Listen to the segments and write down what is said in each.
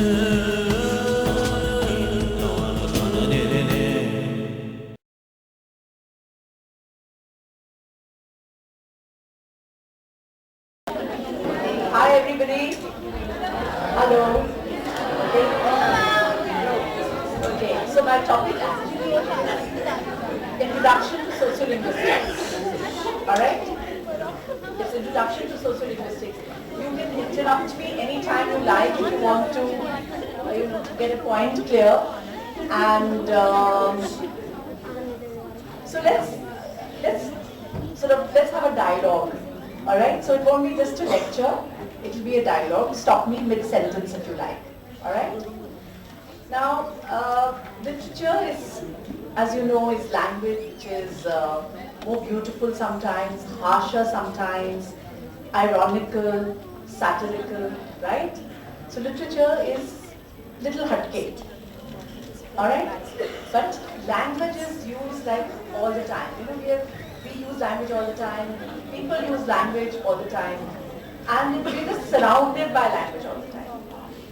Hi everybody. Hello. Okay, so my topic actually is Introduction to Sociolinguistics. Alright? It's Introduction to Sociolinguistics. You can interrupt me anytime you like if you want to get a point clear. And so let's have a dialogue. Alright, so it won't be just a lecture, it will be a dialogue. Stop me mid-sentence if you like. Alright? Now, literature is, as you know, is language which is more beautiful sometimes, harsher sometimes, ironical, satirical, right? So literature is little hatke. Alright? But language is used like all the time. You know, we use language all the time, people use language all the time, and we're just surrounded by language all the time.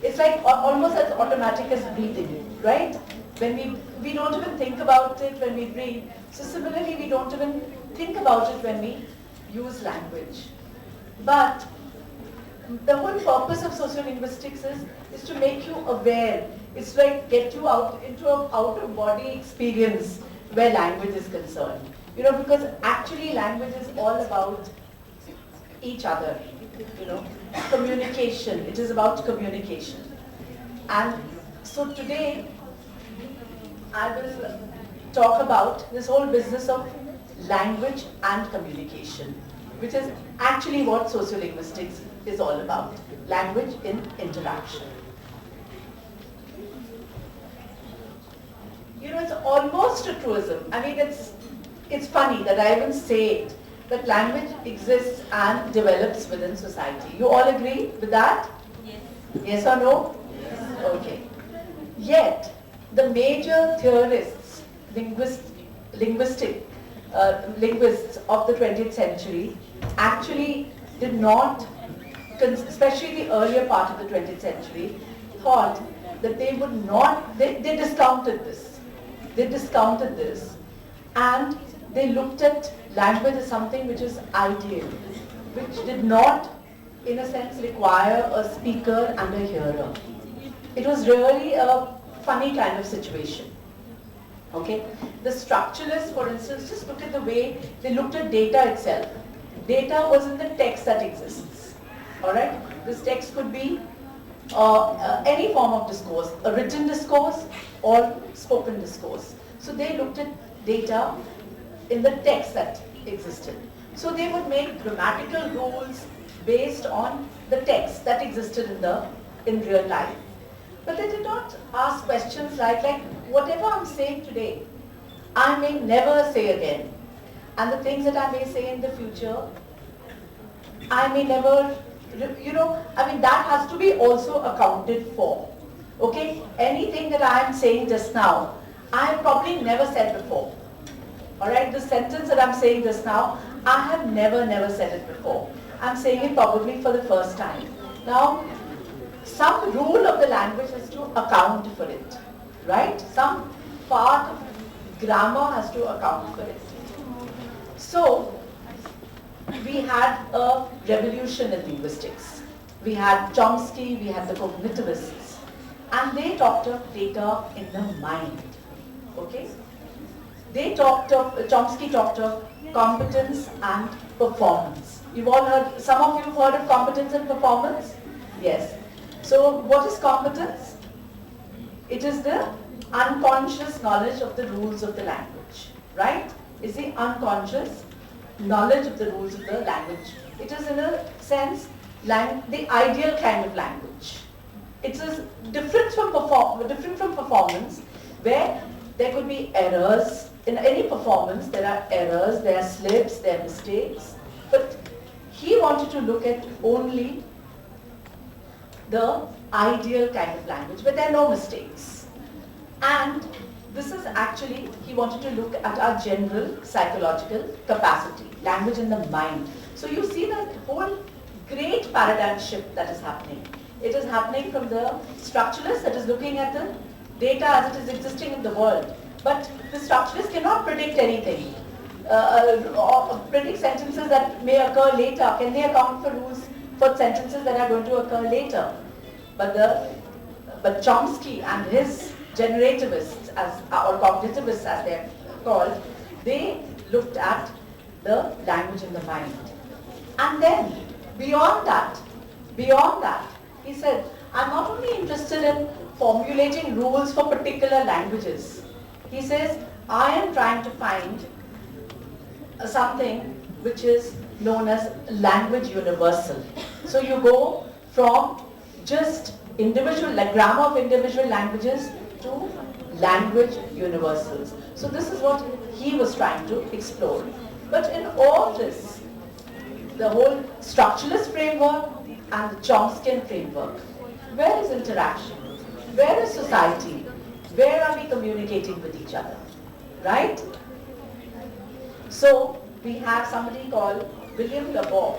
It's like almost as automatic as breathing, right? When we don't even think about it when we breathe. So similarly, we don't even think about it when we use language. But the whole purpose of sociolinguistics is to make you aware. It's like get you out into an out-of-body experience where language is concerned. You know, because actually language is all about each other, you know, communication. It is about communication. And so today, I will talk about this whole business of language and communication, which is actually what sociolinguistics is all about. Language in interaction. You know, it's almost a truism. I mean, it's funny that I even say it, that language exists and develops within society. You all agree with that? Yes. Yes or no? Yes. Okay. Yet, the major theorists, linguists of the 20th century actually did not, especially the earlier part of the 20th century, thought that they would not, they discounted this. They discounted this. And they looked at language as something which is ideal, which did not, in a sense, require a speaker and a hearer. It was really a funny kind of situation. Okay? The structuralists, for instance, just look at the way they looked at data itself. Data was in the text that exists. Alright? This text could be any form of discourse, a written discourse or spoken discourse. So they looked at data in the text that existed. So they would make grammatical rules based on the text that existed in real life. But they did not ask questions like whatever I'm saying today, I may never say again. And the things that I may say in the future, I may never, you know, I mean that has to be also accounted for. Okay? Anything that I am saying just now, I have probably never said before. Alright, the sentence that I'm saying just now, I have never said it before. I'm saying it probably for the first time. Now, some rule of the language has to account for it, right? Some part of grammar has to account for it. So, we had a revolution in linguistics. We had Chomsky, we had the cognitivists, and they talked of data in the mind, okay? Chomsky talked of competence and performance. You've all heard, some of you have heard of competence and performance? Yes. So what is competence? It is the unconscious knowledge of the rules of the language, right? It's the unconscious knowledge of the rules of the language. It is in a sense the ideal kind of language. It is different from performance, where there could be errors. In any performance, there are errors, there are slips, there are mistakes. But he wanted to look at only the ideal kind of language, where there are no mistakes. And this is actually, he wanted to look at our general psychological capacity, language in the mind. So you see that whole great paradigm shift that is happening. It is happening from the structuralist that is looking at the data as it is existing in the world. But the structuralist cannot predict anything. Or predict sentences that may occur later. Can they account for rules for sentences that are going to occur later? But Chomsky and his generativists, or cognitivists as they are called, they looked at the language in the mind. And then, beyond that, he said, I'm not only interested in formulating rules for particular languages. He says, I am trying to find something which is known as language universal. So you go from just individual, like grammar of individual languages to language universals. So this is what he was trying to explore. But in all this, the whole structuralist framework and the Chomskyan framework, where is interaction? Where is society? Where are we communicating with each other? Right? So we have somebody called William Gabor,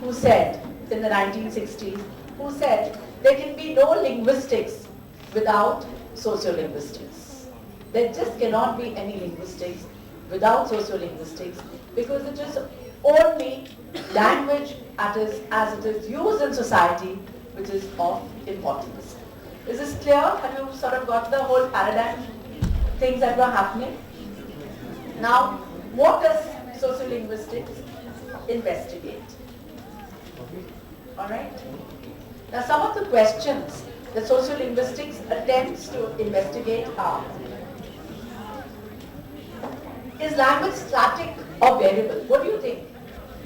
who said in the 1960s, who said there can be no linguistics without sociolinguistics. There just cannot be any linguistics without sociolinguistics, because it is only language as it is used in society which is of importance. Is this clear? Have you sort of got the whole paradigm things that were happening? Now, what does sociolinguistics investigate? Alright? Now, some of the questions that sociolinguistics attempts to investigate are: is language static or variable? What do you think?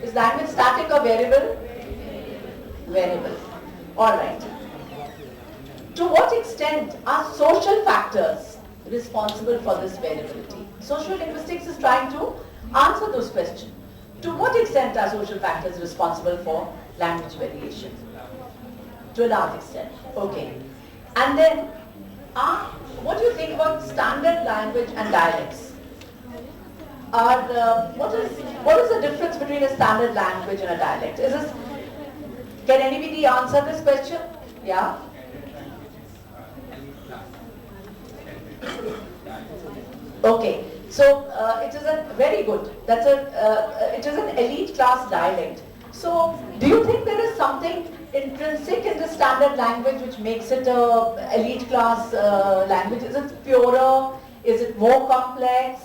Is language static or variable? Variable. Alright. To what extent are social factors responsible for this variability? Social linguistics is trying to answer those questions. To what extent are social factors responsible for language variation? To a large extent. Okay. And then, what do you think about standard language and dialects? What is the difference between a standard language and a dialect? Can anybody answer this question? Yeah? Okay, so it is a very good. It is an elite class dialect. So, do you think there is something intrinsic in the standard language which makes it a elite class language? Is it purer? Is it more complex?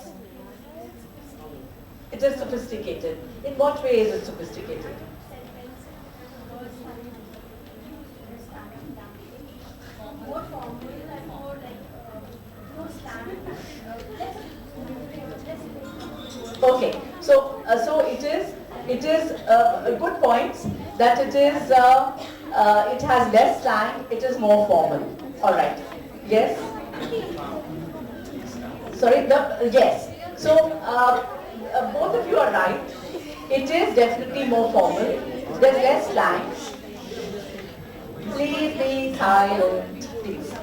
It is sophisticated. In what way is it sophisticated? More formal and more more standard. Okay, so it is a good point that it has less slang, it is more formal. All right. Yes. Sorry. Yes. So both of you are right. It is definitely more formal. There's less slang. Please be silent, please.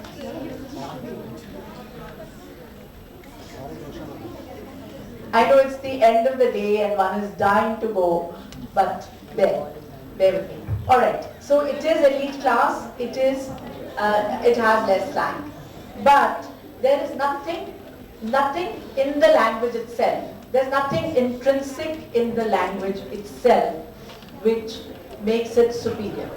I know it's the end of the day and one is dying to go, but bear with me. Alright, so it is elite class, it has less slang. But there is nothing in the language itself. There's nothing intrinsic in the language itself which makes it superior.